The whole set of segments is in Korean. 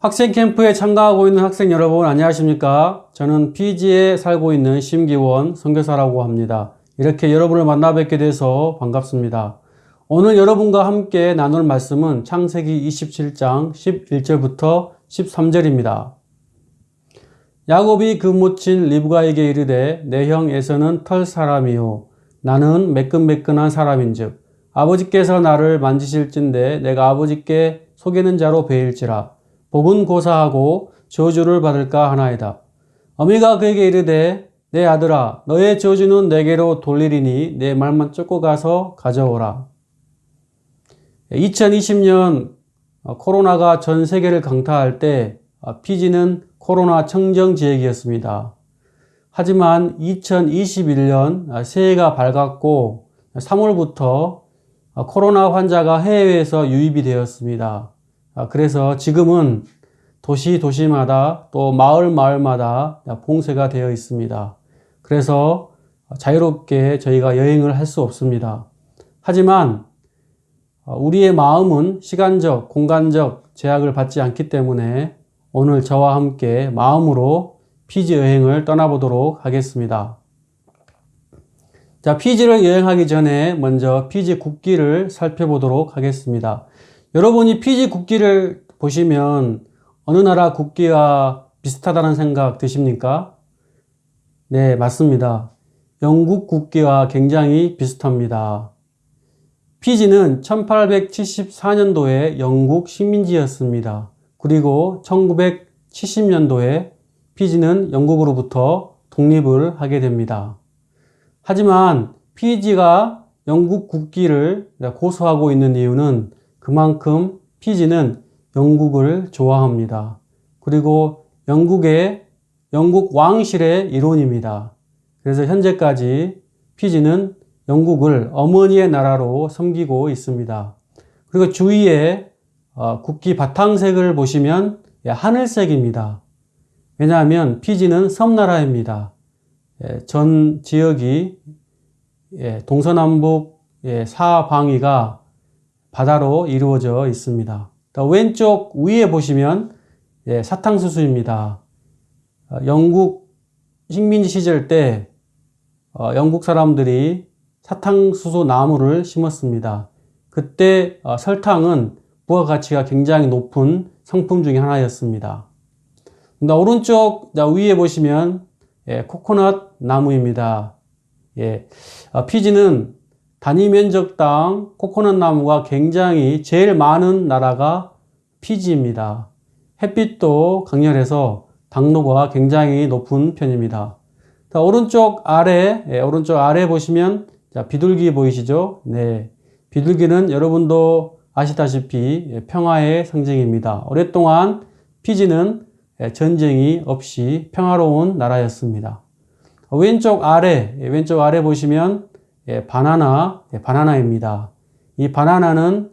학생 캠프에 참가하고 있는 학생 여러분 안녕하십니까? 저는 피지에 살고 있는 심기원 선교사라고 합니다. 이렇게 여러분을 만나 뵙게 돼서 반갑습니다. 오늘 여러분과 함께 나눌 말씀은 창세기 27장 11절부터 13절입니다. 야곱이 그 모친 리브가에게 이르되 내 형 에서는 털 사람이요 나는 매끈매끈한 사람인즉 아버지께서 나를 만지실진대 내가 아버지께 속이는 자로 베일지라 복은 고사하고 저주를 받을까 하나이다. 어미가 그에게 이르되 내 아들아 너의 저주는 내게로 돌리리니 내 말만 쫓고 가서 가져오라. 2020년 코로나가 전 세계를 강타할 때 피지는 코로나 청정 지역이었습니다. 하지만 2021년 새해가 밝았고 3월부터 코로나 환자가 해외에서 유입이 되었습니다. 그래서 지금은 도시마다 또 마을마다 봉쇄가 되어 있습니다. 그래서 자유롭게 저희가 여행을 할 수 없습니다. 하지만 우리의 마음은 시간적, 공간적 제약을 받지 않기 때문에 오늘 저와 함께 마음으로 피지 여행을 떠나보도록 하겠습니다. 자, 피지를 여행하기 전에 먼저 피지 국기를 살펴보도록 하겠습니다. 여러분이 피지 국기를 보시면 어느 나라 국기와 비슷하다는 생각 드십니까? 네, 맞습니다. 영국 국기와 굉장히 비슷합니다. 피지는 1874년도에 영국 식민지였습니다. 그리고 1970년도에 피지는 영국으로부터 독립을 하게 됩니다. 하지만 피지가 영국 국기를 고수하고 있는 이유는 그만큼 피지는 영국을 좋아합니다. 그리고 영국 왕실의 일원입니다. 그래서 현재까지 피지는 영국을 어머니의 나라로 섬기고 있습니다. 그리고 주위에 국기 바탕색을 보시면 하늘색입니다. 왜냐하면 피지는 섬나라입니다. 전 지역이 동서남북 사방위가 바다로 이루어져 있습니다. 왼쪽 위에 보시면 사탕수수입니다. 영국 식민지 시절 때 영국 사람들이 사탕수수 나무를 심었습니다. 그때 설탕은 부가가치가 굉장히 높은 상품 중에 하나였습니다. 오른쪽 위에 보시면 코코넛 나무입니다. 피지는 단위 면적당 코코넛 나무가 굉장히 제일 많은 나라가 피지입니다. 햇빛도 강렬해서 당도가 굉장히 높은 편입니다. 오른쪽 아래 보시면 비둘기 보이시죠? 네. 비둘기는 여러분도 아시다시피 평화의 상징입니다. 오랫동안 피지는 전쟁이 없이 평화로운 나라였습니다. 왼쪽 아래 보시면 바나나입니다. 이 바나나는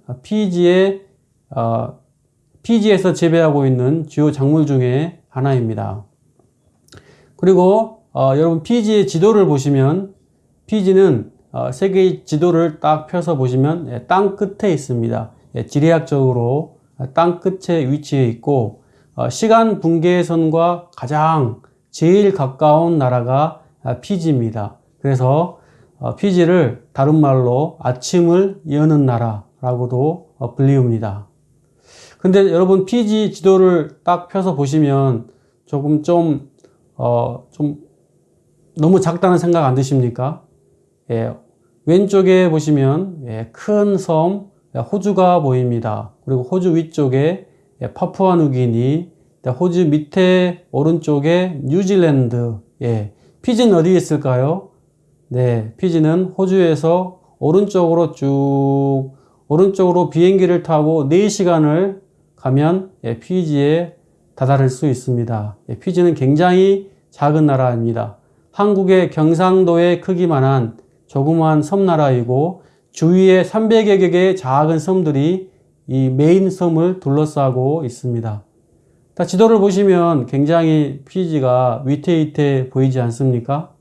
피지에서 재배하고 있는 주요 작물 중에 하나입니다. 그리고 여러분 피지의 지도를 보시면 피지는 세계 지도를 딱 펴서 보시면 땅 끝에 있습니다. 지리학적으로 땅 끝에 위치해 있고 시간 분계선과 가장 제일 가까운 나라가 피지입니다. 그래서 피지를 다른 말로 아침을 여는 나라라고도 불리웁니다. 근데 여러분 피지 지도를 딱 펴서 보시면 조금 좀 너무 작다는 생각 안 드십니까? 왼쪽에 보시면 큰 섬 호주가 보입니다. 그리고 호주 위쪽에 파푸아누기니, 호주 밑에 오른쪽에 뉴질랜드. 피지는 어디에 있을까요? 네, 피지는 호주에서 오른쪽으로 비행기를 타고 4시간을 가면 피지에 다다를 수 있습니다. 피지는 굉장히 작은 나라입니다. 한국의 경상도의 크기만한 조그마한 섬나라이고 주위에 300여 개의 작은 섬들이 이 메인 섬을 둘러싸고 있습니다. 지도를 보시면 굉장히 피지가 위태위태 보이지 않습니까?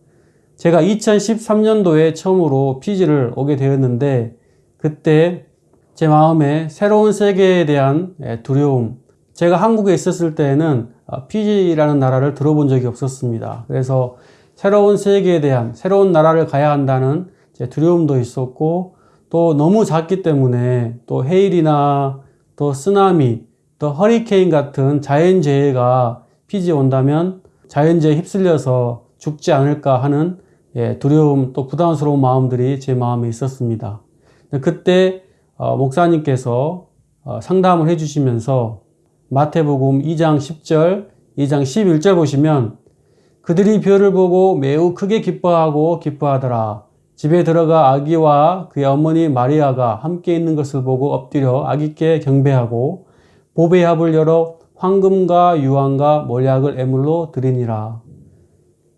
제가 2013년도에 처음으로 피지를 오게 되었는데 그때 제 마음에 새로운 세계에 대한 두려움, 제가 한국에 있었을 때에는 피지라는 나라를 들어본 적이 없었습니다. 그래서 새로운 세계에 대한 새로운 나라를 가야 한다는 두려움도 있었고, 또 너무 작기 때문에 또 해일이나 또 쓰나미, 또 허리케인 같은 자연재해가 피지에 온다면 자연재해에 휩쓸려서 죽지 않을까 하는 두려움, 또 부담스러운 마음들이 제 마음에 있었습니다. 그때 목사님께서 상담을 해주시면서 마태복음 2장 10절, 2장 11절 보시면 그들이 별을 보고 매우 크게 기뻐하더라. 집에 들어가 아기와 그의 어머니 마리아가 함께 있는 것을 보고 엎드려 아기께 경배하고 보배의 합을 열어 황금과 유황과 몰약을 애물로 드리니라.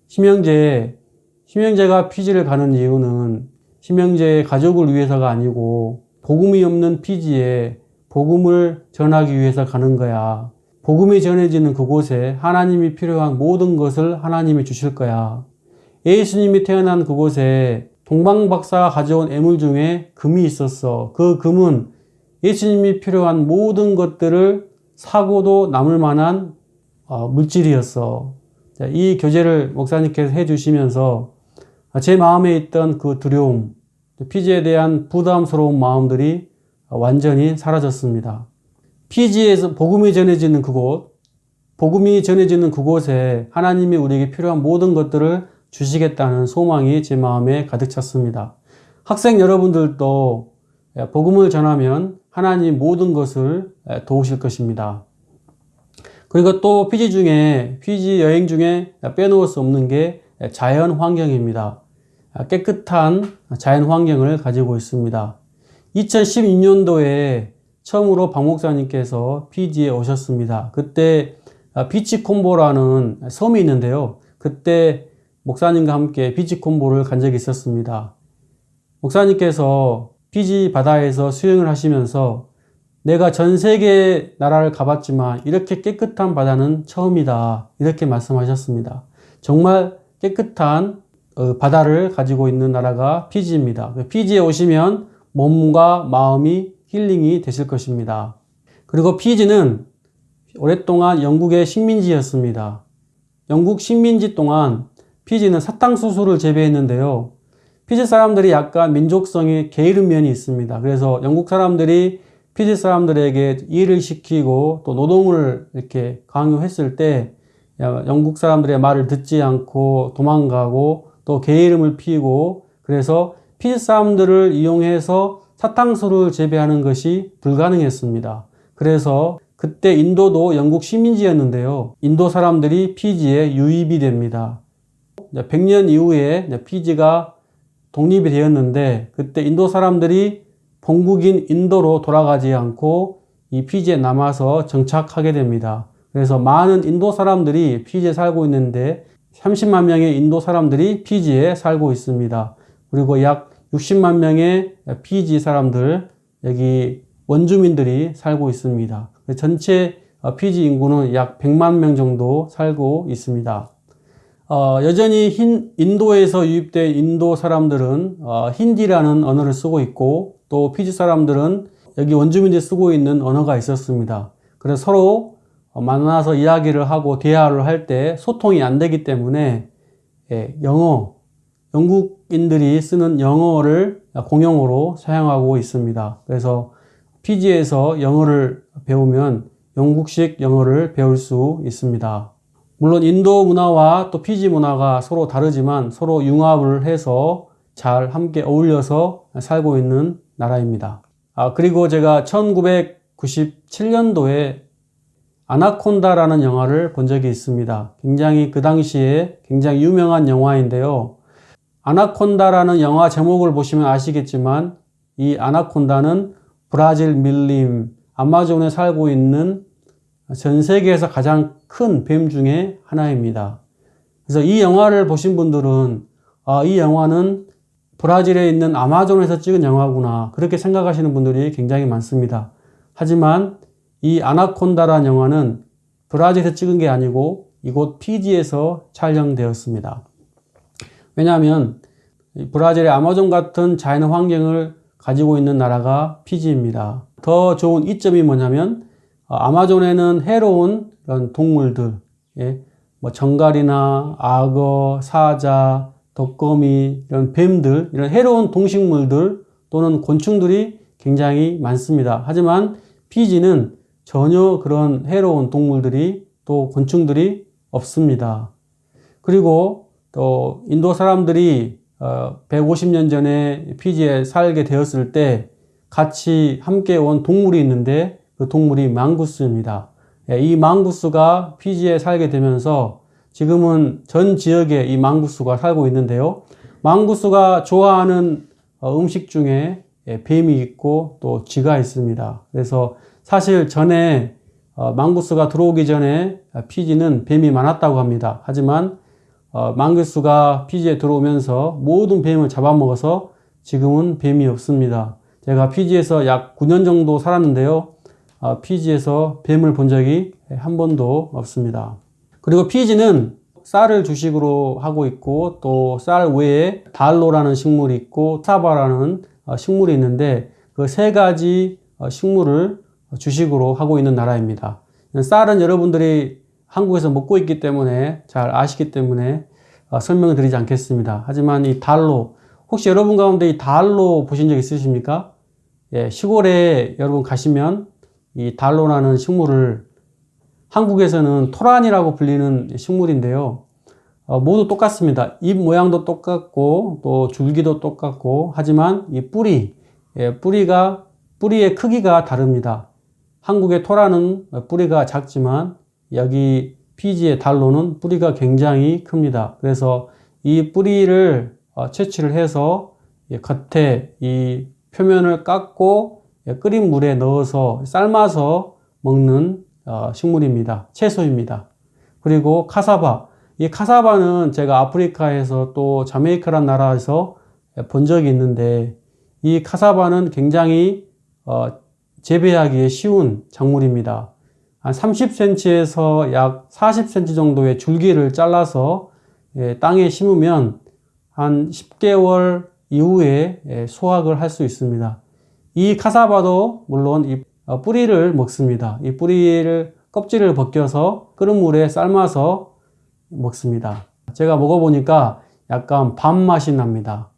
심형제가 피지를 가는 이유는 심형제의 가족을 위해서가 아니고 복음이 없는 피지에 복음을 전하기 위해서 가는 거야. 복음이 전해지는 그곳에 하나님이 필요한 모든 것을 하나님이 주실 거야. 예수님이 태어난 그곳에 동방박사가 가져온 애물 중에 금이 있었어. 그 금은 예수님이 필요한 모든 것들을 사고도 남을 만한 물질이었어. 이 교제를 목사님께서 해주시면서 제 마음에 있던 그 두려움, 피지에 대한 부담스러운 마음들이 완전히 사라졌습니다. 피지에서 복음이 전해지는 그곳에 하나님이 우리에게 필요한 모든 것들을 주시겠다는 소망이 제 마음에 가득 찼습니다. 학생 여러분들도 복음을 전하면 하나님 모든 것을 도우실 것입니다. 그리고 또 피지 여행 중에 빼놓을 수 없는 게 자연 환경입니다. 깨끗한 자연 환경을 가지고 있습니다. 2016년도에 처음으로 박 목사님께서 피지에 오셨습니다. 그때 비치콤보라는 섬이 있는데요. 그때 목사님과 함께 비치콤보를 간 적이 있었습니다. 목사님께서 피지 바다에서 수영을 하시면서 내가 전 세계 나라를 가봤지만 이렇게 깨끗한 바다는 처음이다. 이렇게 말씀하셨습니다. 정말 깨끗한 바다를 가지고 있는 나라가 피지입니다. 피지에 오시면 몸과 마음이 힐링이 되실 것입니다. 그리고 피지는 오랫동안 영국의 식민지였습니다. 영국 식민지 동안 피지는 사탕수수를 재배했는데요. 피지 사람들이 약간 민족성에 게으른 면이 있습니다. 그래서 영국 사람들이 피지 사람들에게 일을 시키고 또 노동을 이렇게 강요했을 때 영국 사람들의 말을 듣지 않고 도망가고 또 게으름을 피우고, 그래서 피지 사람들을 이용해서 사탕수수를 재배하는 것이 불가능했습니다. 그래서 그때 인도도 영국 식민지였는데요. 인도 사람들이 피지에 유입이 됩니다. 100년 이후에 피지가 독립이 되었는데 그때 인도 사람들이 본국인 인도로 돌아가지 않고 이 피지에 남아서 정착하게 됩니다. 그래서 많은 인도 사람들이 피지에 살고 있는데 30만 명의 인도 사람들이 피지에 살고 있습니다. 그리고 약 60만 명의 피지 사람들, 여기 원주민들이 살고 있습니다. 전체 피지 인구는 약 100만 명 정도 살고 있습니다. 여전히 인도에서 유입된 인도 사람들은 힌디라는 언어를 쓰고 있고, 또 피지 사람들은 여기 원주민들이 쓰고 있는 언어가 있었습니다. 그래서 서로 만나서 이야기를 하고 대화를 할 때 소통이 안 되기 때문에 영국인들이 쓰는 영어를 공용어로 사용하고 있습니다. 그래서 피지에서 영어를 배우면 영국식 영어를 배울 수 있습니다. 물론 인도 문화와 또 피지 문화가 서로 다르지만 서로 융합을 해서 잘 함께 어울려서 살고 있는 나라입니다. 그리고 제가 1997년도에 아나콘다라는 영화를 본 적이 있습니다. 그 당시에 굉장히 유명한 영화인데요. 아나콘다라는 영화 제목을 보시면 아시겠지만 이 아나콘다는 브라질 밀림, 아마존에 살고 있는 전 세계에서 가장 큰 뱀 중에 하나입니다. 그래서 이 영화를 보신 분들은 이 영화는 브라질에 있는 아마존에서 찍은 영화구나, 그렇게 생각하시는 분들이 굉장히 많습니다. 하지만 이 아나콘다라는 영화는 브라질에서 찍은 게 아니고 이곳 피지에서 촬영되었습니다. 왜냐하면 브라질의 아마존 같은 자연 환경을 가지고 있는 나라가 피지입니다. 더 좋은 이점이 뭐냐면 아마존에는 해로운 이런 동물들, 예, 뭐 정갈이나 악어, 사자, 독거미, 이런 뱀들, 이런 해로운 동식물들 또는 곤충들이 굉장히 많습니다. 하지만 피지는 전혀 그런 해로운 동물들이 또 곤충들이 없습니다. 그리고 또 인도 사람들이 150년 전에 피지에 살게 되었을 때 같이 함께 온 동물이 있는데 그 동물이 망구스입니다. 이 망구스가 피지에 살게 되면서 지금은 전 지역에 이 망구스가 살고 있는데요. 망구스가 좋아하는 음식 중에 뱀이 있고 또 쥐가 있습니다. 그래서 사실 전에 망구스가 들어오기 전에 피지는 뱀이 많았다고 합니다. 하지만 망구스가 피지에 들어오면서 모든 뱀을 잡아먹어서 지금은 뱀이 없습니다. 제가 피지에서 약 9년 정도 살았는데요. 피지에서 뱀을 본 적이 한 번도 없습니다. 그리고 피지는 쌀을 주식으로 하고 있고 또 쌀 외에 달로라는 식물이 있고 사바라는 식물이 있는데 그 세 가지 식물을 주식으로 하고 있는 나라입니다. 쌀은 여러분들이 한국에서 먹고 있기 때문에 잘 아시기 때문에 설명을 드리지 않겠습니다. 하지만 이 달로, 혹시 여러분 가운데 이 달로 보신 적 있으십니까? 예, 시골에 여러분 가시면 이 달로라는 식물을 한국에서는 토란이라고 불리는 식물인데요. 모두 똑같습니다. 잎 모양도 똑같고 또 줄기도 똑같고 하지만 이 뿌리의 크기가 다릅니다. 한국의 토란은 뿌리가 작지만 여기 피지의 달로는 뿌리가 굉장히 큽니다. 그래서 이 뿌리를 채취를 해서 겉에 이 표면을 깎고 끓인 물에 넣어서 삶아서 먹는 식물입니다. 채소입니다. 그리고 카사바. 이 카사바는 제가 아프리카에서 또 자메이카라는 나라에서 본 적이 있는데 이 카사바는 굉장히 재배하기에 쉬운 작물입니다. 한 30cm에서 약 40cm 정도의 줄기를 잘라서 땅에 심으면 한 10개월 이후에 수확을 할 수 있습니다. 이 카사바도 물론 이 뿌리를 먹습니다. 이 뿌리를 껍질을 벗겨서 끓은 물에 삶아서 먹습니다. 제가 먹어보니까 약간 밥맛이 납니다.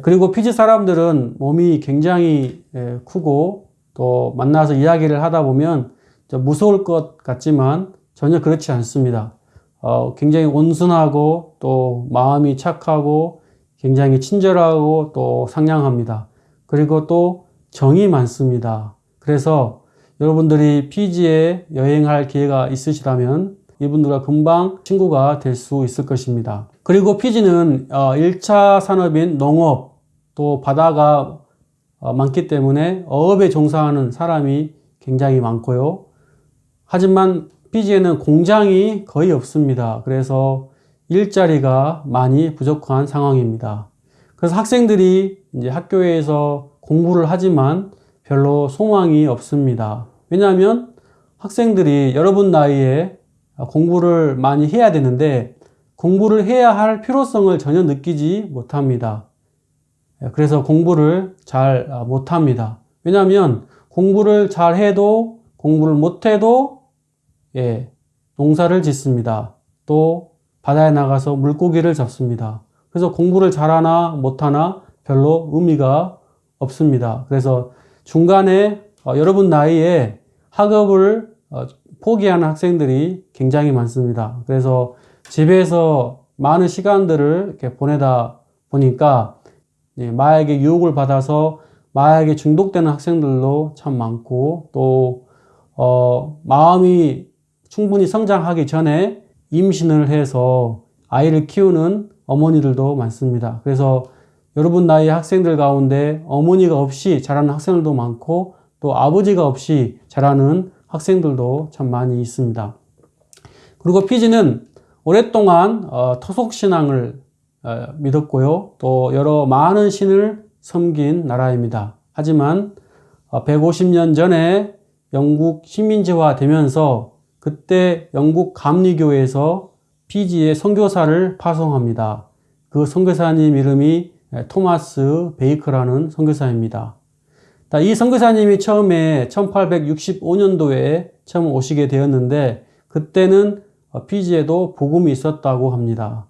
그리고 피지 사람들은 몸이 굉장히 크고 또 만나서 이야기를 하다 보면 무서울 것 같지만 전혀 그렇지 않습니다. 굉장히 온순하고 또 마음이 착하고 굉장히 친절하고 또 상냥합니다. 그리고 또 정이 많습니다. 그래서 여러분들이 피지에 여행할 기회가 있으시다면 이분들과 금방 친구가 될 수 있을 것입니다. 그리고 피지는 1차 산업인 농업 또 바다가 많기 때문에 어업에 종사하는 사람이 굉장히 많고요. 하지만 피지에는 공장이 거의 없습니다. 그래서 일자리가 많이 부족한 상황입니다. 그래서 학생들이 이제 학교에서 공부를 하지만 별로 소망이 없습니다. 왜냐하면 학생들이 여러분 나이에 공부를 많이 해야 되는데 공부를 해야 할 필요성을 전혀 느끼지 못합니다. 그래서 공부를 잘 못합니다. 왜냐하면 공부를 잘 해도 공부를 못해도 농사를 짓습니다. 또 바다에 나가서 물고기를 잡습니다. 그래서 공부를 잘하나 못하나 별로 의미가 없습니다. 그래서 중간에 여러분 나이에 학업을 포기하는 학생들이 굉장히 많습니다. 그래서 집에서 많은 시간들을 이렇게 보내다 보니까 마약의 유혹을 받아서 마약에 중독되는 학생들도 참 많고 또 마음이 충분히 성장하기 전에 임신을 해서 아이를 키우는 어머니들도 많습니다. 그래서 여러분 나이의 학생들 가운데 어머니가 없이 자라는 학생들도 많고 또 아버지가 없이 자라는 학생들도 참 많이 있습니다. 그리고 피지는 오랫동안 토속신앙을 믿었고요. 또 여러 많은 신을 섬긴 나라입니다. 하지만 150년 전에 영국 식민지화 되면서 그때 영국 감리교에서 피지에 선교사를 파송합니다. 그 선교사님 이름이 토마스 베이커라는 선교사입니다. 이 선교사님이 처음에 1865년도에 처음 오시게 되었는데 그때는 피지에도 복음이 있었다고 합니다.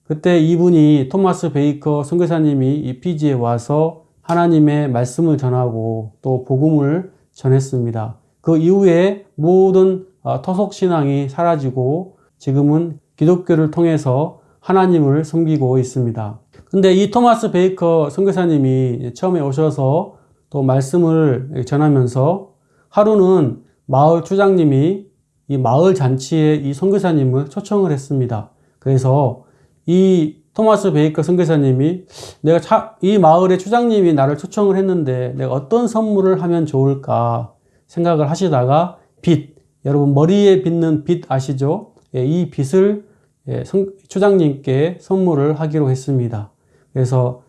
그때 이분이 토마스 베이커 선교사님이 이 피지에 와서 하나님의 말씀을 전하고 또 복음을 전했습니다. 그 이후에 모든 토속 신앙이 사라지고 지금은 기독교를 통해서 하나님을 섬기고 있습니다. 근데 이 토마스 베이커 선교사님이 처음에 오셔서 또 말씀을 전하면서 하루는 마을 주장님이 이 마을 잔치에 이 선교사님을 초청을 했습니다. 그래서 이 토마스 베이커 선교사님이 이 마을의 주장님이 나를 초청을 했는데 내가 어떤 선물을 하면 좋을까 생각을 하시다가 빛, 여러분 머리에 빗는 빛 아시죠? 이 빛을 주장님께 선물을 하기로 했습니다. 그래서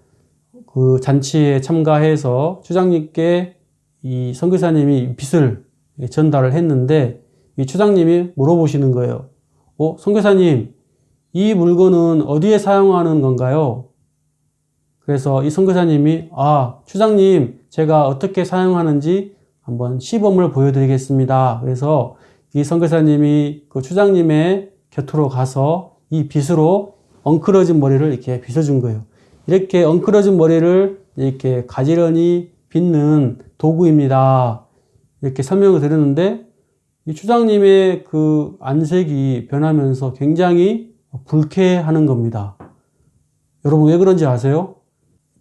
그 잔치에 참가해서 주장님께 이 선교사님이 빛을 전달을 했는데 이 주장님이 물어보시는 거예요. 선교사님, 이 물건은 어디에 사용하는 건가요? 그래서 이 선교사님이 주장님, 제가 어떻게 사용하는지 한번 시범을 보여드리겠습니다. 그래서 이 선교사님이 그 주장님의 곁으로 가서 이 빗으로 엉클어진 머리를 이렇게 빗어준 거예요. 이렇게 엉클어진 머리를 이렇게 가지런히 빗는 도구입니다. 이렇게 설명을 드렸는데 이 주장님의 그 안색이 변하면서 굉장히 불쾌하는 겁니다. 여러분 왜 그런지 아세요?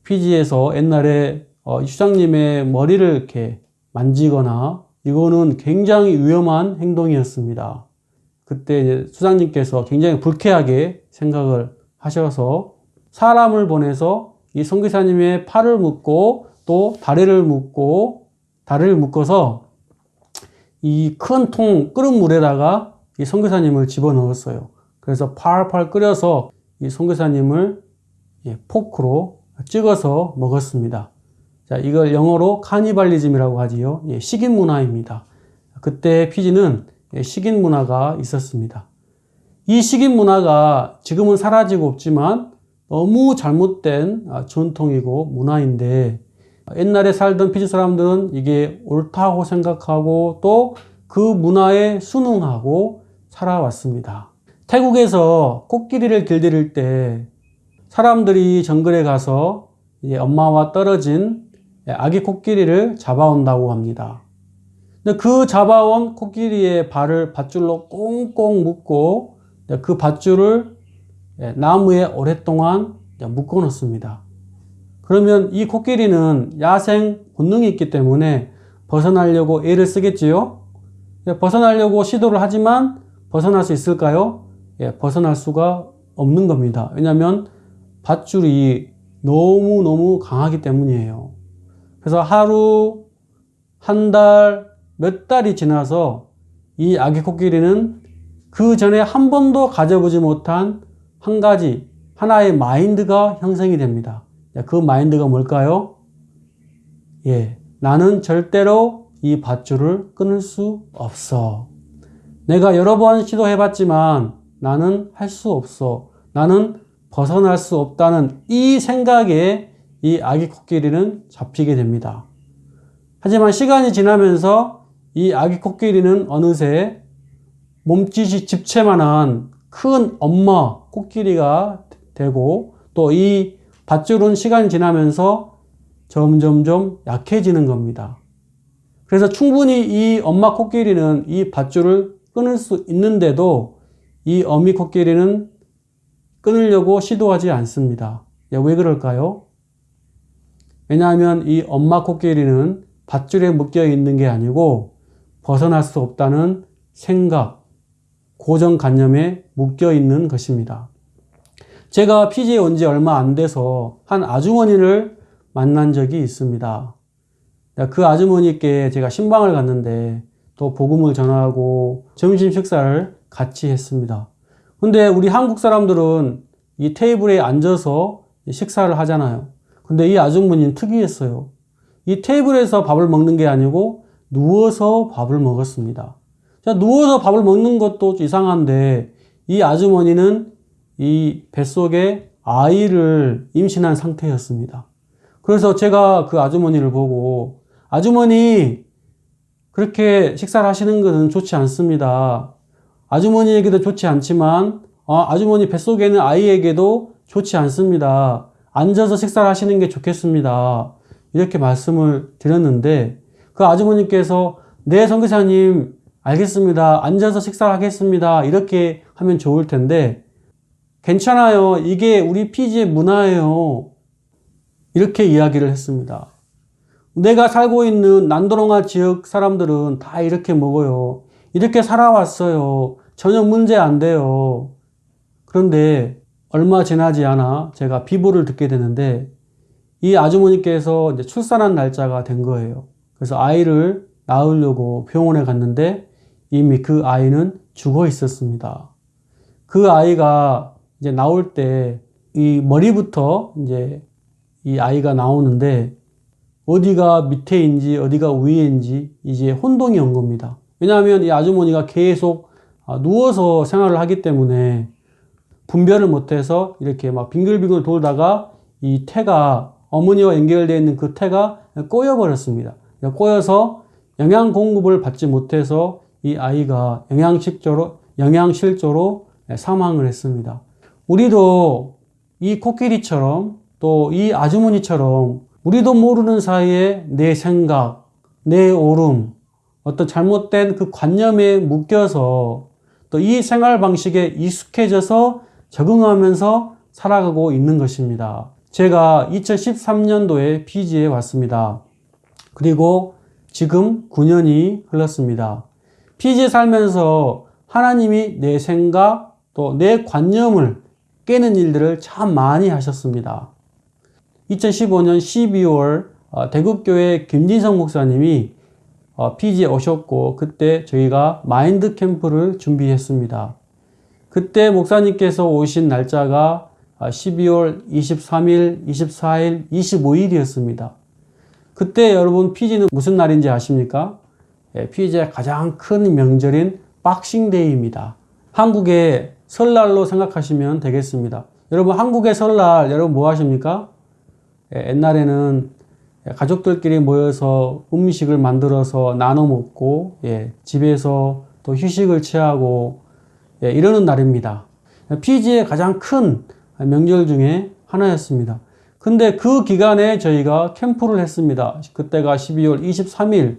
피지에서 옛날에 이 주장님의 머리를 이렇게 만지거나 이거는 굉장히 위험한 행동이었습니다. 그때 이제 수장님께서 굉장히 불쾌하게 생각을 하셔서 사람을 보내서 이 선교사님의 팔을 묶고 또 다리를 묶어서 이 큰 끓은 물에다가 이 선교사님을 집어넣었어요. 그래서 팔팔 끓여서 이 선교사님을 포크로 찍어서 먹었습니다. 자, 이걸 영어로 카니발리즘이라고 하지요. 식인 문화입니다. 그때 피지는 식인 문화가 있었습니다. 이 식인 문화가 지금은 사라지고 없지만 너무 잘못된 전통이고 문화인데 옛날에 살던 피지 사람들은 이게 옳다고 생각하고 또 그 문화에 순응하고 살아왔습니다. 태국에서 코끼리를 길들일 때 사람들이 정글에 가서 엄마와 떨어진 아기 코끼리를 잡아온다고 합니다. 근데 그 잡아온 코끼리의 발을 밧줄로 꽁꽁 묶고 그 밧줄을 나무에 오랫동안 묶어 놓습니다. 그러면 이 코끼리는 야생 본능이 있기 때문에 벗어나려고 애를 쓰겠지요? 벗어나려고 시도를 하지만 벗어날 수 있을까요? 벗어날 수가 없는 겁니다. 왜냐하면 밧줄이 너무너무 강하기 때문이에요. 그래서 하루, 한 달, 몇 달이 지나서 이 아기 코끼리는 그 전에 한 번도 가져보지 못한 하나의 마인드가 형성이 됩니다. 그 마인드가 뭘까요? 나는 절대로 이 밧줄을 끊을 수 없어. 내가 여러 번 시도해봤지만 나는 할 수 없어. 나는 벗어날 수 없다는 이 생각에 이 아기 코끼리는 잡히게 됩니다. 하지만 시간이 지나면서 이 아기 코끼리는 어느새 몸짓이 집채만한 큰 엄마 코끼리가 되고 또 이 밧줄은 시간이 지나면서 점점점 약해지는 겁니다. 그래서 충분히 이 엄마 코끼리는 이 밧줄을 끊을 수 있는데도 이 어미 코끼리는 끊으려고 시도하지 않습니다. 왜 그럴까요? 왜냐하면 이 엄마 코끼리는 밧줄에 묶여 있는 게 아니고 벗어날 수 없다는 생각, 고정관념에 묶여 있는 것입니다. 제가 피지에 온 지 얼마 안 돼서 한 아주머니를 만난 적이 있습니다. 그 아주머니께 제가 신방을 갔는데 또 복음을 전하고 점심 식사를 같이 했습니다. 근데 우리 한국 사람들은 이 테이블에 앉아서 식사를 하잖아요. 근데 이 아주머니는 특이했어요. 이 테이블에서 밥을 먹는 게 아니고 누워서 밥을 먹었습니다. 자, 누워서 밥을 먹는 것도 이상한데 이 아주머니는 이 뱃속에 아이를 임신한 상태였습니다. 그래서 제가 그 아주머니를 보고 아주머니 그렇게 식사를 하시는 것은 좋지 않습니다. 아주머니에게도 좋지 않지만 아주머니 뱃속에 있는 아이에게도 좋지 않습니다. 앉아서 식사를 하시는 게 좋겠습니다. 이렇게 말씀을 드렸는데 그 아주머니께서 네 선교사님 알겠습니다. 앉아서 식사를 하겠습니다. 이렇게 하면 좋을 텐데 괜찮아요. 이게 우리 피지의 문화예요. 이렇게 이야기를 했습니다. 내가 살고 있는 난도롱아 지역 사람들은 다 이렇게 먹어요. 이렇게 살아왔어요. 전혀 문제 안 돼요. 그런데 얼마 지나지 않아 제가 비보를 듣게 되는데 이 아주머니께서 이제 출산한 날짜가 된 거예요. 그래서 아이를 낳으려고 병원에 갔는데 이미 그 아이는 죽어 있었습니다. 그 아이가 이제 나올 때 이 머리부터 이제 이 아이가 나오는데 어디가 밑에인지 어디가 위에인지 이제 혼동이 온 겁니다. 왜냐하면 이 아주머니가 계속 누워서 생활을 하기 때문에 분별을 못해서 이렇게 막 빙글빙글 돌다가 이 태가 어머니와 연결되어 있는 그 태가 꼬여 버렸습니다. 꼬여서 영양 공급을 받지 못해서 이 아이가 영양실조로 사망을 했습니다. 우리도 이 코끼리처럼 또 이 아주머니처럼 우리도 모르는 사이에 내 생각, 내 오름, 어떤 잘못된 그 관념에 묶여서 또 이 생활 방식에 익숙해져서 적응하면서 살아가고 있는 것입니다. 제가 2013년도에 피지에 왔습니다. 그리고 지금 9년이 흘렀습니다. 피지에 살면서 하나님이 내 생각 또 내 관념을 깨는 일들을 참 많이 하셨습니다. 2015년 12월 대국교회 김진성 목사님이 피지에 오셨고 그때 저희가 마인드 캠프를 준비했습니다. 그때 목사님께서 오신 날짜가 12월 23일, 24일, 25일이었습니다. 그때 여러분 피지는 무슨 날인지 아십니까? 피지의 가장 큰 명절인 박싱데이입니다. 한국의 설날로 생각하시면 되겠습니다. 여러분 한국의 설날 여러분 뭐 하십니까? 옛날에는 가족들끼리 모여서 음식을 만들어서 나눠 먹고 집에서 또 휴식을 취하고 이러는 날입니다. 피지의 가장 큰 명절 중에 하나였습니다. 근데 그 기간에 저희가 캠프를 했습니다. 그때가 12월 23일,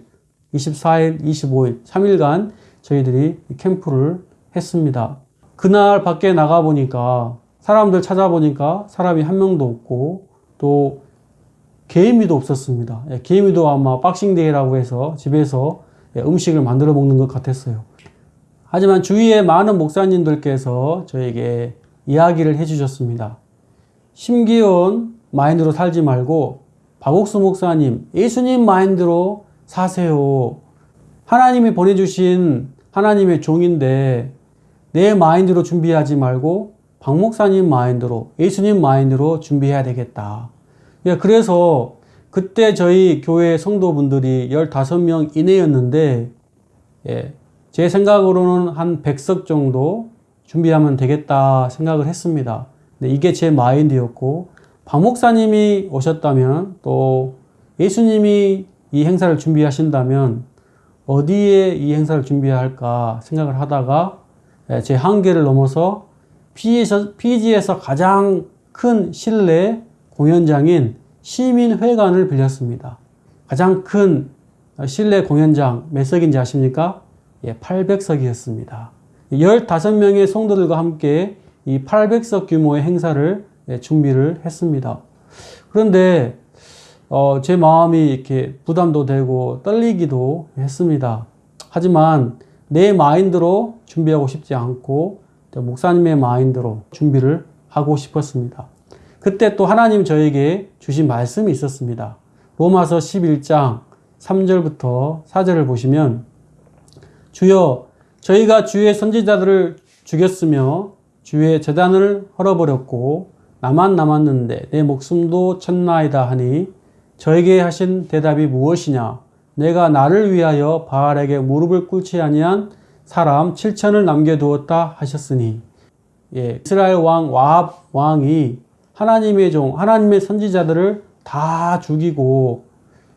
24일, 25일 3일간 저희들이 캠프를 했습니다. 그날 밖에 나가보니까 사람들 찾아보니까 사람이 한 명도 없고 또 개미도 없었습니다. 개미도 아마 박싱데이라고 해서 집에서 음식을 만들어 먹는 것 같았어요. 하지만 주위에 많은 목사님들께서 저에게 이야기를 해주셨습니다. 심기온 마인드로 살지 말고 박옥수 목사님, 예수님 마인드로 사세요. 하나님이 보내주신 하나님의 종인데 내 마인드로 준비하지 말고 박 목사님 마인드로, 예수님 마인드로 준비해야 되겠다. 그래서 그때 저희 교회 성도분들이 15명 이내였는데 제 생각으로는 한 100석 정도 준비하면 되겠다 생각을 했습니다. 이게 제 마인드였고 박 목사님이 오셨다면 또 예수님이 이 행사를 준비하신다면 어디에 이 행사를 준비해야 할까 생각을 하다가 제 한계를 넘어서 피지에서 가장 큰 실내 공연장인 시민회관을 빌렸습니다. 가장 큰 실내 공연장 몇 석인지 아십니까? 800석이었습니다. 15명의 성도들과 함께 이 800석 규모의 행사를 준비를 했습니다. 그런데 제 마음이 이렇게 부담도 되고 떨리기도 했습니다. 하지만 내 마인드로 준비하고 싶지 않고 목사님의 마인드로 준비를 하고 싶었습니다. 그때 또 하나님 저에게 주신 말씀이 있었습니다. 로마서 11장 3절부터 4절을 보시면 주여 저희가 주의 선지자들을 죽였으며 주의 제단을 헐어버렸고 나만 남았는데 내 목숨도 쳤나이다 하니 저에게 하신 대답이 무엇이냐? 내가 나를 위하여 바알에게 무릎을 꿇지 아니한 사람 7천을 남겨두었다 하셨으니 이스라엘 왕 와합 왕이 하나님의 종, 하나님의 선지자들을 다 죽이고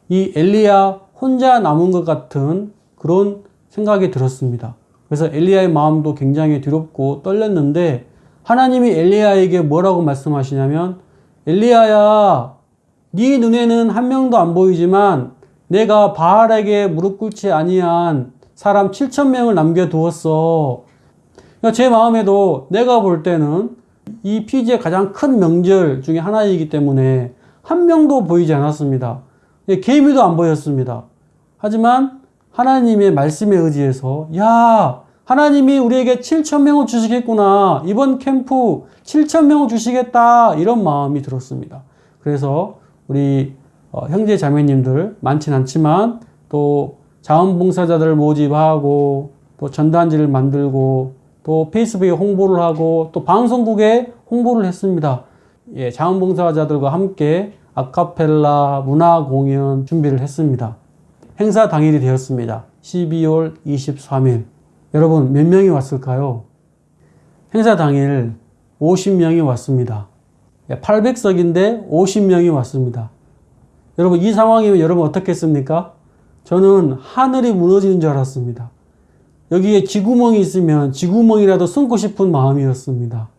이 엘리야 혼자 남은 것 같은 그런 생각이 들었습니다. 그래서 엘리야의 마음도 굉장히 두렵고 떨렸는데 하나님이 엘리야에게 뭐라고 말씀하시냐면 엘리야야, 네 눈에는 한 명도 안 보이지만 내가 바알에게 무릎 꿇지 아니한 사람 7,000명을 남겨두었어. 그러니까 제 마음에도 내가 볼 때는 이 피지의 가장 큰 명절 중에 하나이기 때문에 한 명도 보이지 않았습니다. 개미도 안 보였습니다. 하지만 하나님의 말씀에 의지해서 야, 하나님이 우리에게 7,000명을 주시겠구나. 이번 캠프 7,000명을 주시겠다. 이런 마음이 들었습니다. 그래서 우리 형제 자매님들 많진 않지만 또 자원봉사자들을 모집하고 또 전단지를 만들고 또 페이스북에 홍보를 하고 또 방송국에 홍보를 했습니다. 예, 자원봉사자들과 함께 아카펠라 문화 공연 준비를 했습니다. 행사 당일이 되었습니다. 12월 23일. 여러분 몇 명이 왔을까요? 행사 당일 50명이 왔습니다. 800석인데 50명이 왔습니다. 여러분 이 상황이면 여러분 어떻겠습니까? 저는 하늘이 무너지는 줄 알았습니다. 여기에 쥐구멍이 있으면 쥐구멍이라도 숨고 싶은 마음이었습니다.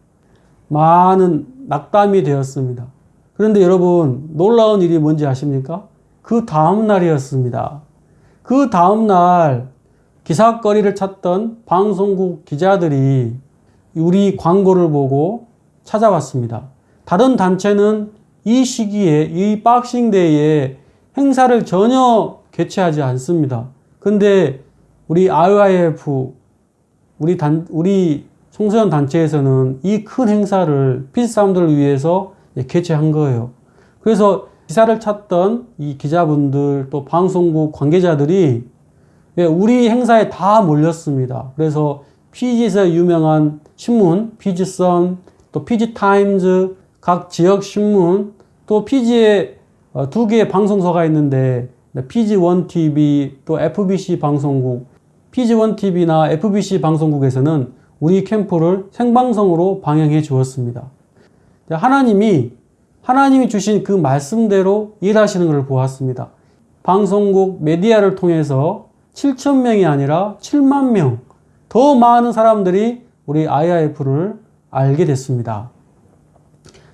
많은 낙담이 되었습니다. 그런데 여러분 놀라운 일이 뭔지 아십니까? 그 다음 날이었습니다. 그 다음 날 기사거리를 찾던 방송국 기자들이 우리 광고를 보고 찾아왔습니다. 다른 단체는 이 시기에 이 박싱데이에 행사를 전혀 개최하지 않습니다. 근데 우리 IYF 우리 청소년 단체에서는 이 큰 행사를 피지 사람들을 위해서 개최한 거예요. 그래서 기사를 찾던 이 기자분들 또 방송국 관계자들이 우리 행사에 다 몰렸습니다. 그래서 피지에서 유명한 신문, 피지선, 또 피지타임즈, 각 지역 신문, 또 피지에 2개의 방송사가 있는데 피지1TV, 또 FBC 방송국, 피지1TV나 FBC 방송국에서는 우리 캠프를 생방송으로 방영해 주었습니다. 하나님이 주신 그 말씀대로 일하시는 것을 보았습니다. 방송국 메디아를 통해서 7,000명이 아니라 7만 명, 더 많은 사람들이 우리 IIF를 알게 됐습니다.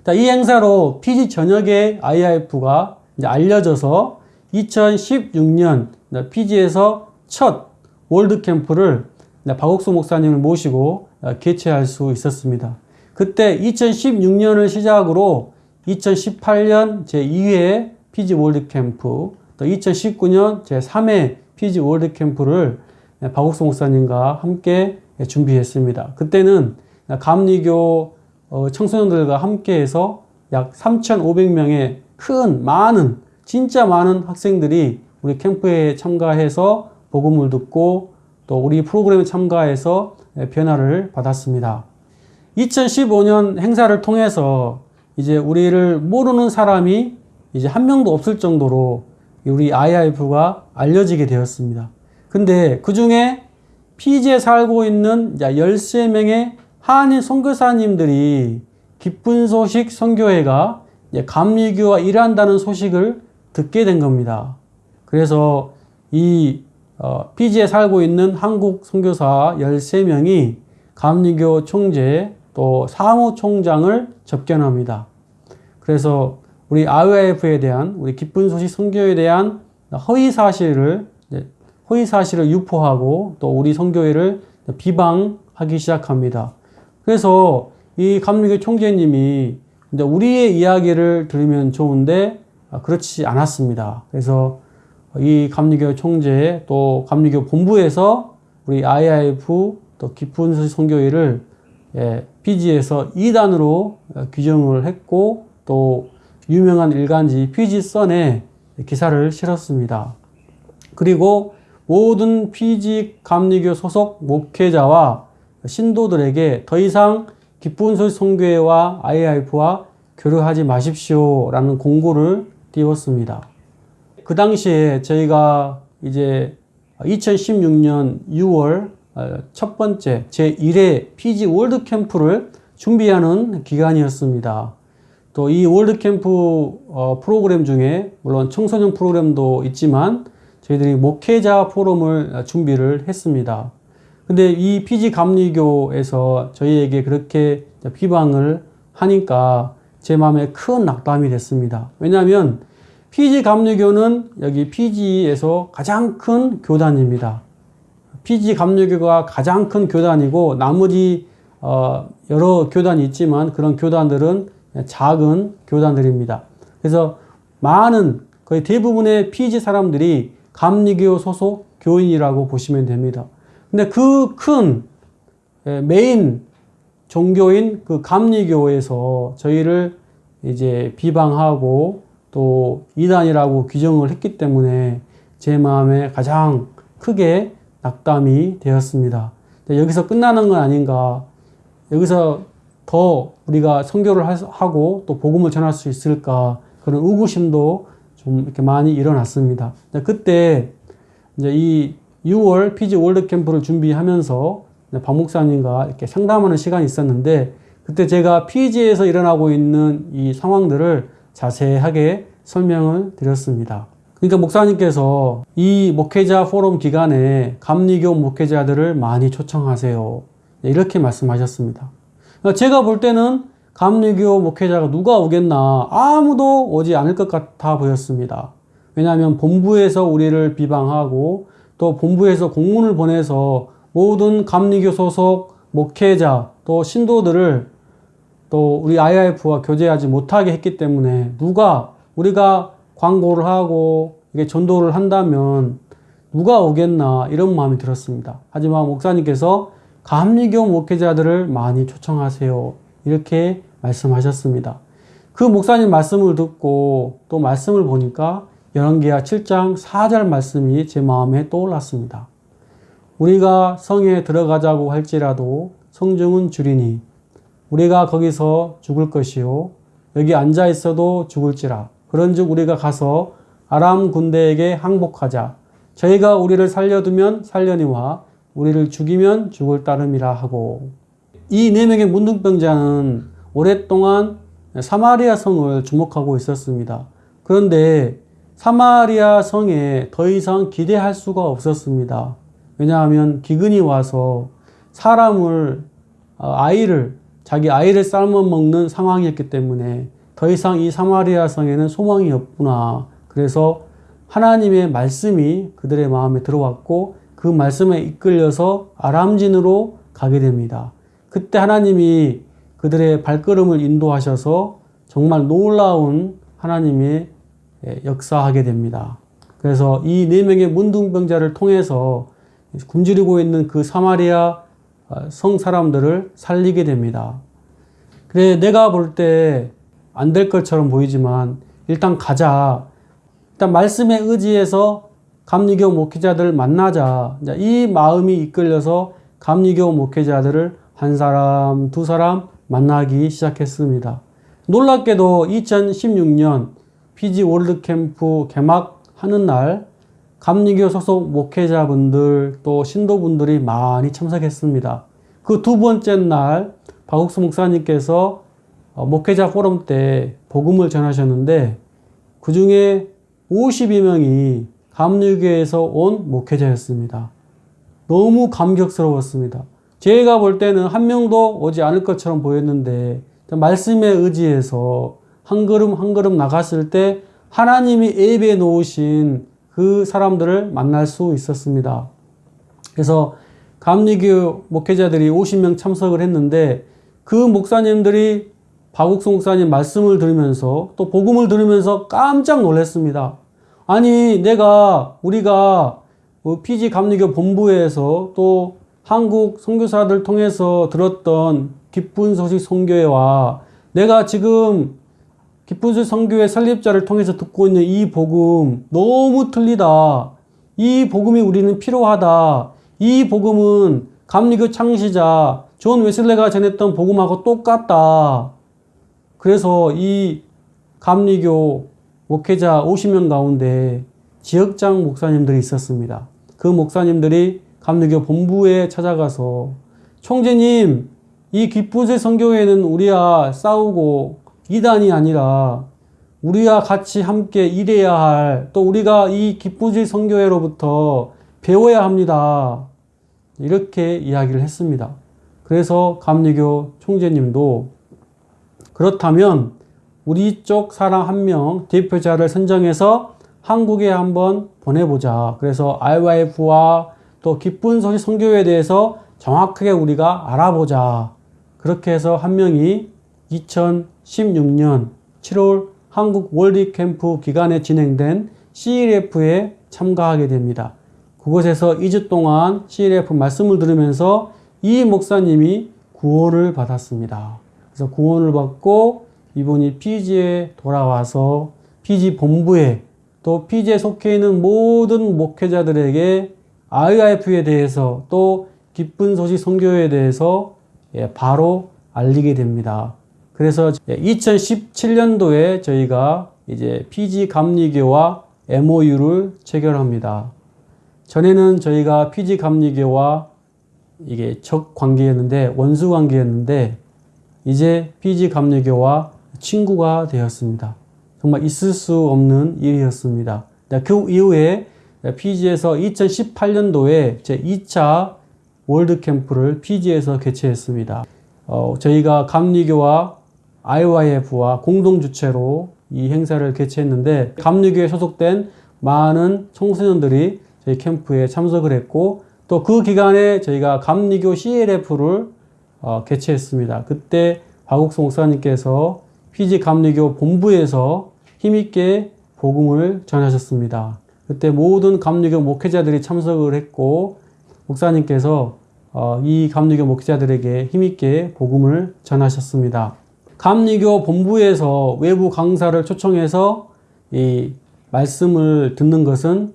이 행사로 피지 전역의 IIF가 알려져서 2016년 피지에서 첫 월드캠프를 박옥수 목사님을 모시고 개최할 수 있었습니다. 그때 2016년을 시작으로 2018년 제2회 피지 월드캠프, 또 2019년 제3회 피지 월드캠프를 박옥수 목사님과 함께 준비했습니다. 그때는 감리교 청소년들과 함께해서 약 3,500명의 진짜 많은 학생들이 우리 캠프에 참가해서 복음을 듣고 또 우리 프로그램에 참가해서 변화를 받았습니다. 2015년 행사를 통해서 이제 우리를 모르는 사람이 이제 한 명도 없을 정도로 우리 IIF가 알려지게 되었습니다. 근데 그 중에 피지에 살고 있는 13명의 한인 선교사님들이 기쁜 소식 선교회가 감리교와 일한다는 소식을 듣게 된 겁니다. 그래서 이 피지에 살고 있는 한국 선교사 13명이 감리교 총재 또 사무총장을 접견합니다. 그래서 우리 IIF에 대한 우리 기쁜 소식 선교에 대한 허위 사실을 유포하고 또 우리 선교회를 비방하기 시작합니다. 그래서 이 감리교 총재님이 우리의 이야기를 들으면 좋은데 그렇지 않았습니다. 그래서 이 감리교 총재 또 감리교 본부에서 우리 IIF 또 기쁜 소식 선교회를 피지에서 2단으로 규정을 했고 또 유명한 일간지 피지선에 기사를 실었습니다. 그리고 모든 피지 감리교 소속 목회자와 신도들에게 더 이상 기쁜 소식 선교회와 IIF와 교류하지 마십시오 라는 공고를 띄웠습니다. 그 당시에 저희가 이제 2016년 6월 첫 번째 제1회 피지 월드 캠프를 준비하는 기간이었습니다. 또 이 월드 캠프 프로그램 중에 물론 청소년 프로그램도 있지만 저희들이 목회자 포럼을 준비를 했습니다. 근데 이 피지 감리교에서 저희에게 그렇게 비방을 하니까 제 마음에 큰 낙담이 됐습니다. 왜냐하면 피지 감리교는 여기 피지에서 가장 큰 교단입니다. 피지 감리교가 가장 큰 교단이고 나머지 여러 교단이 있지만 그런 교단들은 작은 교단들입니다. 그래서 많은 거의 대부분의 피지 사람들이 감리교 소속 교인이라고 보시면 됩니다. 근데 그 큰 메인 종교인 그 감리교에서 저희를 이제 비방하고 또 이단이라고 규정을 했기 때문에 제 마음에 가장 크게 낙담이 되었습니다. 여기서 끝나는 건 아닌가. 여기서 더 우리가 선교를 하고 또 복음을 전할 수 있을까. 그런 의구심도 좀 이렇게 많이 일어났습니다. 그때 이제 이 6월 피지 월드 캠프를 준비하면서 박 목사님과 이렇게 상담하는 시간이 있었는데 그때 제가 피지에서 일어나고 있는 이 상황들을 자세하게 설명을 드렸습니다. 그러니까 목사님께서 이 목회자 포럼 기간에 감리교 목회자들을 많이 초청하세요. 이렇게 말씀하셨습니다. 제가 볼 때는 감리교 목회자가 누가 오겠나 아무도 오지 않을 것 같아 보였습니다. 왜냐하면 본부에서 우리를 비방하고 또 본부에서 공문을 보내서 모든 감리교 소속 목회자 또 신도들을 또 우리 IIF와 교제하지 못하게 했기 때문에 누가 우리가 광고를 하고 이게 전도를 한다면 누가 오겠나 이런 마음이 들었습니다. 하지만 목사님께서 감리교 목회자들을 많이 초청하세요. 이렇게 말씀하셨습니다. 그 목사님 말씀을 듣고 또 말씀을 보니까 열왕기하 7장 4절 말씀이 제 마음에 떠올랐습니다. 우리가 성에 들어가자고 할지라도 성중은 주리니 우리가 거기서 죽을 것이요 여기 앉아 있어도 죽을지라 그런즉 우리가 가서 아람 군대에게 항복하자 저희가 우리를 살려두면 살려니와 우리를 죽이면 죽을 따름이라 하고 이 4명의 문둥병자는 오랫동안 사마리아 성을 주목하고 있었습니다. 그런데 사마리아 성에 더 이상 기대할 수가 없었습니다. 왜냐하면 기근이 와서 사람을 자기 아이를 삶아 먹는 상황이었기 때문에 더 이상 이 사마리아 성에는 소망이 없구나. 그래서 하나님의 말씀이 그들의 마음에 들어왔고 그 말씀에 이끌려서 아람진으로 가게 됩니다. 그때 하나님이 그들의 발걸음을 인도하셔서 정말 놀라운 하나님의 역사하게 됩니다. 그래서 이 4명의 문둥병자를 통해서 굶주리고 있는 그 사마리아 성 사람들을 살리게 됩니다. 그래 내가 볼 때 안 될 것처럼 보이지만 일단 가자. 일단 말씀에 의지해서 감리교 목회자들 만나자. 이 마음이 이끌려서 감리교 목회자들을 한 사람, 두 사람 만나기 시작했습니다. 놀랍게도 2016년 피지 월드캠프 개막하는 날 감리교 소속 목회자분들 또 신도분들이 많이 참석했습니다. 그 두 번째 날 박옥수 목사님께서 목회자 포럼 때 복음을 전하셨는데 그 중에 52명이 감리교에서 온 목회자였습니다. 너무 감격스러웠습니다. 제가 볼 때는 한 명도 오지 않을 것처럼 보였는데 말씀에 의지해서 한 걸음 한 걸음 나갔을 때 하나님이 예배해 놓으신 그 사람들을 만날 수 있었습니다. 그래서 감리교 목회자들이 50명 참석을 했는데 그 목사님들이 박욱수 목사님 말씀을 들으면서 또 복음을 들으면서 깜짝 놀랐습니다. 아니 우리가 피지 감리교 본부에서 또 한국 선교사들 통해서 들었던 기쁜 소식 선교회와 내가 지금 기쁜 소식 선교회 설립자를 통해서 듣고 있는 이 복음 너무 틀리다. 이 복음이 우리는 필요하다. 이 복음은 감리교 창시자 존 웨슬레가 전했던 복음하고 똑같다. 그래서 이 감리교 목회자 50명 가운데 지역장 목사님들이 있었습니다. 그 목사님들이 감리교 본부에 찾아가서 총재님, 이 기쁜 소식 선교회는 우리와 싸우고 이단이 아니라 우리와 같이 함께 일해야 할, 또 우리가 이 기쁘지 선교회로부터 배워야 합니다. 이렇게 이야기를 했습니다. 그래서 감리교 총재님도 그렇다면 우리 쪽 사람 한 명 대표자를 선정해서 한국에 한번 보내보자. 그래서 IYF와 또 기쁜 소식 선교회에 대해서 정확하게 우리가 알아보자. 그렇게 해서 한 명이 2016년 7월 한국 월드 캠프 기간에 진행된 CLF에 참가하게 됩니다. 그곳에서 2주 동안 CLF 말씀을 들으면서 이 목사님이 구원을 받았습니다. 그래서 구원을 받고 이분이 피지에 돌아와서 피지 본부에 또 피지에 속해 있는 모든 목회자들에게 IYF에 대해서 또 기쁜 소식 선교회에 대해서 바로 알리게 됩니다. 그래서 2017년도에 저희가 이제 피지 감리교와 MOU를 체결합니다. 전에는 저희가 피지 감리교와 이게 적 관계였는데, 원수 관계였는데, 이제 피지 감리교와 친구가 되었습니다. 정말 있을 수 없는 일이었습니다. 그 이후에 피지에서 2018년도에 제 2차 월드 캠프를 피지에서 개최했습니다. 저희가 감리교와 IYF와 공동 주최로 이 행사를 개최했는데, 감리교에 소속된 많은 청소년들이 저희 캠프에 참석을 했고, 또 그 기간에 저희가 감리교 CLF를 개최했습니다. 그때 박욱수 목사님께서 피지 감리교 본부에서 힘있게 복음을 전하셨습니다. 그때 모든 감리교 목회자들이 참석을 했고, 목사님께서 이 감리교 목회자들에게 힘있게 복음을 전하셨습니다. 감리교 본부에서 외부 강사를 초청해서 이 말씀을 듣는 것은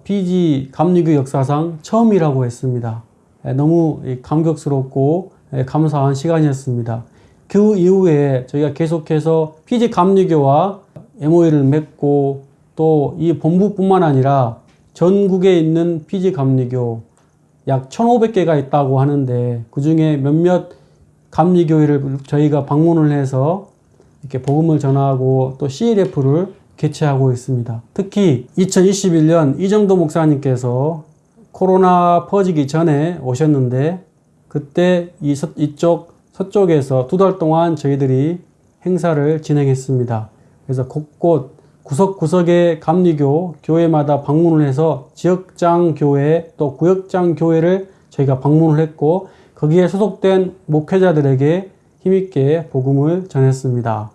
피지 감리교 역사상 처음이라고 했습니다. 너무 감격스럽고 감사한 시간이었습니다. 그 이후에 저희가 계속해서 피지 감리교와 MOU를 맺고, 또 이 본부뿐만 아니라 전국에 있는 피지 감리교 약 1,500개가 있다고 하는데, 그 중에 몇몇 감리교회를 저희가 방문을 해서 이렇게 복음을 전하고 또 CLF를 개최하고 있습니다. 특히 2021년 이정도 목사님께서 코로나 퍼지기 전에 오셨는데, 그때 이쪽 서쪽에서 2달 동안 저희들이 행사를 진행했습니다. 그래서 곳곳 구석구석의 감리교 교회마다 방문을 해서 지역장 교회 또 구역장 교회를 저희가 방문을 했고, 거기에 소속된 목회자들에게 힘있게 복음을 전했습니다.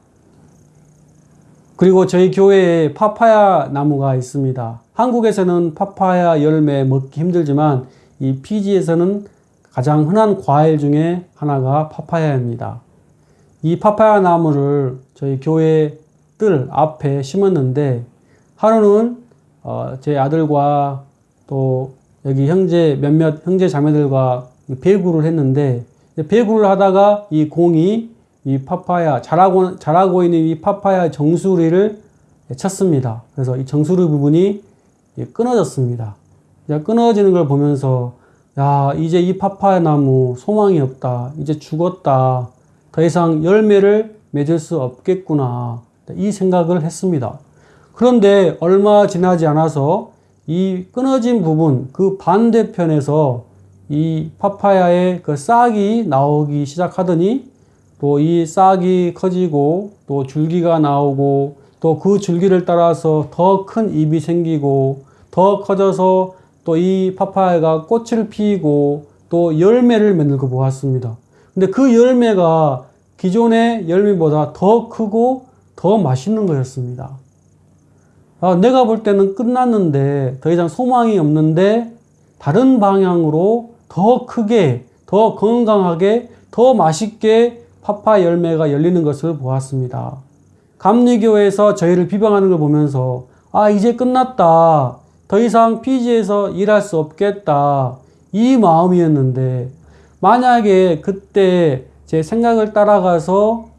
그리고 저희 교회에 파파야 나무가 있습니다. 한국에서는 파파야 열매 먹기 힘들지만 이 피지에서는 가장 흔한 과일 중에 하나가 파파야입니다. 이 파파야 나무를 저희 교회 뜰 앞에 심었는데, 하루는 제 아들과 또 여기 몇몇 형제 자매들과 배구를 했는데, 배구를 하다가 이 공이 이 파파야 자라고 있는 이 파파야 정수리를 쳤습니다. 그래서 이 정수리 부분이 끊어졌습니다. 끊어지는 걸 보면서, 야, 이제 이 파파야 나무 소망이 없다. 이제 죽었다. 더 이상 열매를 맺을 수 없겠구나. 이 생각을 했습니다. 그런데 얼마 지나지 않아서 이 끊어진 부분, 그 반대편에서 이 파파야의 그 싹이 나오기 시작하더니, 또 이 싹이 커지고 또 줄기가 나오고, 또 그 줄기를 따라서 더 큰 잎이 생기고 더 커져서 또 이 파파야가 꽃을 피우고 또 열매를 맺는 거 보았습니다. 근데 그 열매가 기존의 열매보다 더 크고 더 맛있는 거였습니다. 내가 볼 때는 끝났는데, 더 이상 소망이 없는데, 다른 방향으로 더 크게, 더 건강하게, 더 맛있게 파파 열매가 열리는 것을 보았습니다. 감리교에서 저희를 비방하는 걸 보면서, 이제 끝났다. 더 이상 피지에서 일할 수 없겠다. 이 마음이었는데, 만약에 그때 제 생각을 따라가서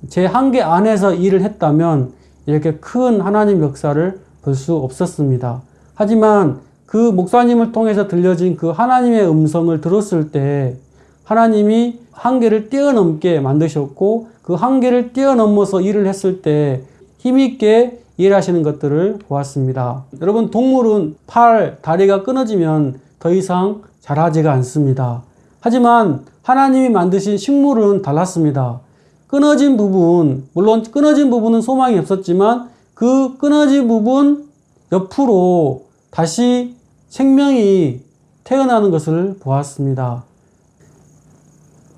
제 한계 안에서 일을 했다면 이렇게 큰 하나님 역사를 볼 수 없었습니다. 하지만 그 목사님을 통해서 들려진 그 하나님의 음성을 들었을 때, 하나님이 한계를 뛰어넘게 만드셨고, 그 한계를 뛰어넘어서 일을 했을 때 힘있게 일하시는 것들을 보았습니다. 여러분, 동물은 팔, 다리가 끊어지면 더 이상 자라지가 않습니다. 하지만 하나님이 만드신 식물은 달랐습니다. 끊어진 부분, 물론 끊어진 부분은 소망이 없었지만 그 끊어진 부분 옆으로 다시 생명이 태어나는 것을 보았습니다.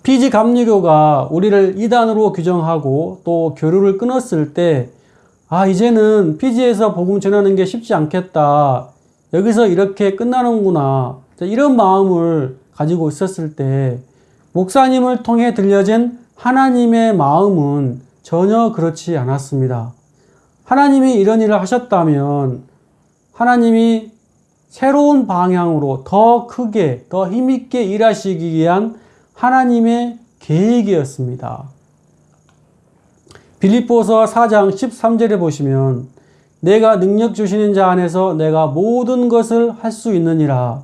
피지 감리교가 우리를 이단으로 규정하고 또 교류를 끊었을 때, 이제는 피지에서 복음 전하는 게 쉽지 않겠다. 여기서 이렇게 끝나는구나. 이런 마음을 가지고 있었을 때, 목사님을 통해 들려진 하나님의 마음은 전혀 그렇지 않았습니다. 하나님이 이런 일을 하셨다면 하나님이 새로운 방향으로 더 크게, 더 힘있게 일하시기 위한 하나님의 계획이었습니다. 빌립보서 4장 13절에 보시면 내가 능력 주시는 자 안에서 내가 모든 것을 할 수 있느니라.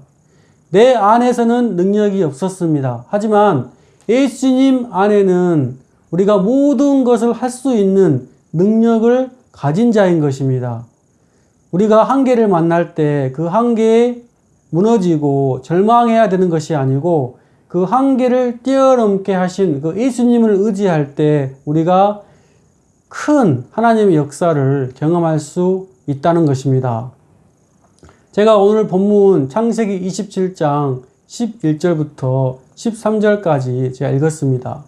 내 안에서는 능력이 없었습니다. 하지만 예수님 안에는 우리가 모든 것을 할 수 있는 능력을 가진 자인 것입니다. 우리가 한계를 만날 때 그 한계에 무너지고 절망해야 되는 것이 아니고 그 한계를 뛰어넘게 하신 그 예수님을 의지할 때 우리가 큰 하나님의 역사를 경험할 수 있다는 것입니다. 제가 오늘 본문 창세기 27장 11절부터 13절까지 제가 읽었습니다.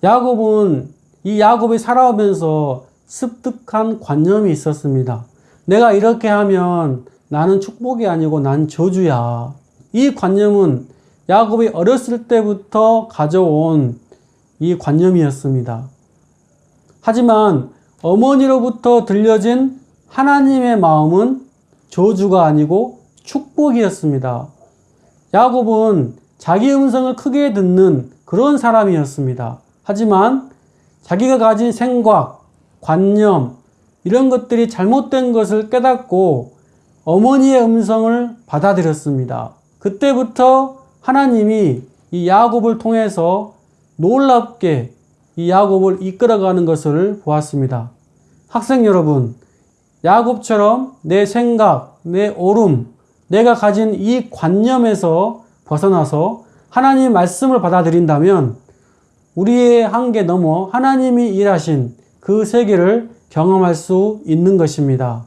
야곱이 살아오면서 습득한 관념이 있었습니다. 내가 이렇게 하면 나는 축복이 아니고 난 저주야. 이 관념은 야곱이 어렸을 때부터 가져온 이 관념이었습니다. 하지만 어머니로부터 들려진 하나님의 마음은 저주가 아니고 축복이었습니다. 야곱은 자기 음성을 크게 듣는 그런 사람이었습니다. 하지만 자기가 가진 생각, 관념, 이런 것들이 잘못된 것을 깨닫고 어머니의 음성을 받아들였습니다. 그때부터 하나님이 이 야곱을 통해서 놀랍게 이 야곱을 이끌어가는 것을 보았습니다. 학생 여러분, 야곱처럼 내 생각, 내 오름, 내가 가진 이 관념에서 벗어나서 하나님의 말씀을 받아들인다면 우리의 한계 넘어 하나님이 일하신 그 세계를 경험할 수 있는 것입니다.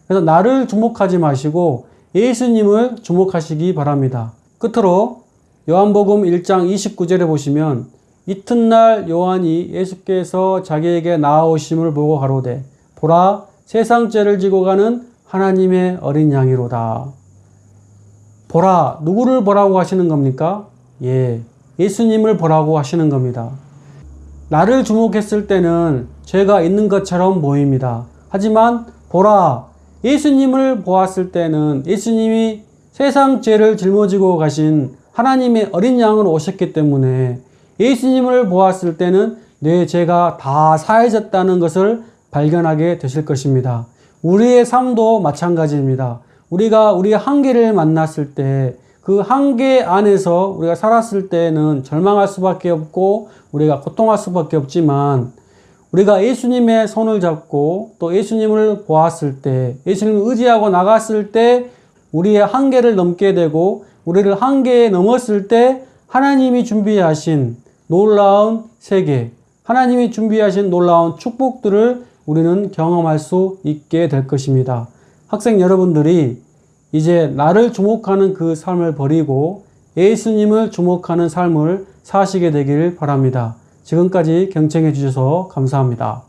그래서 나를 주목하지 마시고 예수님을 주목하시기 바랍니다. 끝으로 요한복음 1장 29절에 보시면 이튿날 요한이 예수께서 자기에게 나아오심을 보고 가로되 보라 세상 죄를 지고 가는 하나님의 어린 양이로다. 보라, 누구를 보라고 하시는 겁니까? 예수님을 보라고 하시는 겁니다. 나를 주목했을 때는 죄가 있는 것처럼 보입니다. 하지만 보라, 예수님을 보았을 때는 예수님이 세상 죄를 짊어지고 가신 하나님의 어린 양으로 오셨기 때문에 예수님을 보았을 때는 내 죄가 다 사해졌다는 것을 발견하게 되실 것입니다. 우리의 삶도 마찬가지입니다. 우리가 우리의 한계를 만났을 때 그 한계 안에서 우리가 살았을 때는 절망할 수밖에 없고 우리가 고통할 수밖에 없지만 우리가 예수님의 손을 잡고 또 예수님을 보았을 때 예수님을 의지하고 나갔을 때 우리의 한계를 넘게 되고 우리를 한계에 넘었을 때 하나님이 준비하신 놀라운 세계, 하나님이 준비하신 놀라운 축복들을 우리는 경험할 수 있게 될 것입니다. 학생 여러분들이 이제 나를 주목하는 그 삶을 버리고 예수님을 주목하는 삶을 사시게 되길 바랍니다. 지금까지 경청해 주셔서 감사합니다.